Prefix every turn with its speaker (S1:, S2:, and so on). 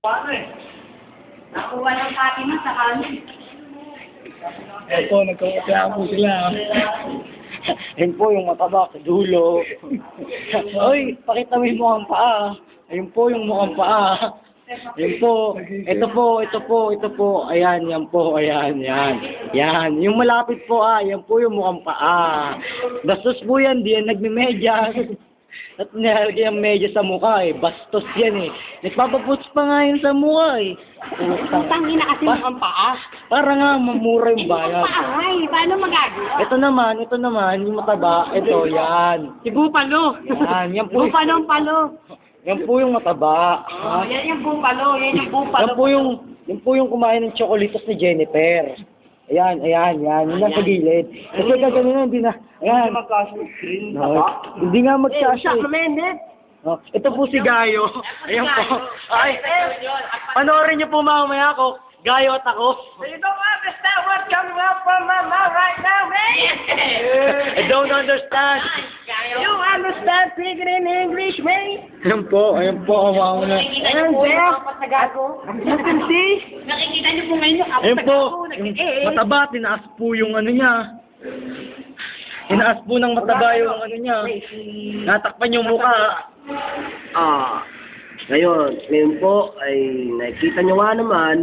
S1: Paano eh?
S2: Nakuha ng Fatima sa kanin.
S3: Opo, nagkakasya po sila.
S1: Yan po yung mataba sa dulo. Oy, pakita mo yung mukhang paa. Ayun po yung mukhang paa. Ayun po. Ito po. Ayan, yan po. Ayan. Yan. Yung malapit po yan po yung mukhang paa. Bastos po yan, di yan nagme-medyas. At nilalagay ang medya sa mukha bastos yan Nagpapaputs pa nga yun sa mukha
S2: Utang ina kasi mukhang paa.
S1: Para nga mamura yung bayad.
S2: Paay, paano magagawa?
S1: Ito naman, yung mataba. Ito, yan.
S2: Si Bupalo.
S1: Yan po.
S2: Bupalo ang palo.
S1: Yan po yung mataba.
S2: Yan yung Bupalo, yan yung Bupalo.
S1: Yan po yung kumain ng tsokolitos ni Jennifer. Ayan. Yun lang sa gilid. Kasi gagawin na, hindi na. Ayan. No, hindi nga magsasya. Ito po si Gayo. Ayan po. Ay, panoorin niyo po mamaya ako. Gayo at ako.
S2: You don't understand what's coming up from my mouth right now, man.
S1: I don't understand.
S2: You understand speaking in English, man?
S1: Ayan po. Awaw na.
S2: Ayan, Zé. You can see? Nakikita niyo po ngayon yung
S1: Ayan po. Yung mataba, tinaas po yung ano niya. Tinaas po ng mataba yung ano niya. Natakpan yung mukha.
S3: Ngayon po ay nakita nyo nga naman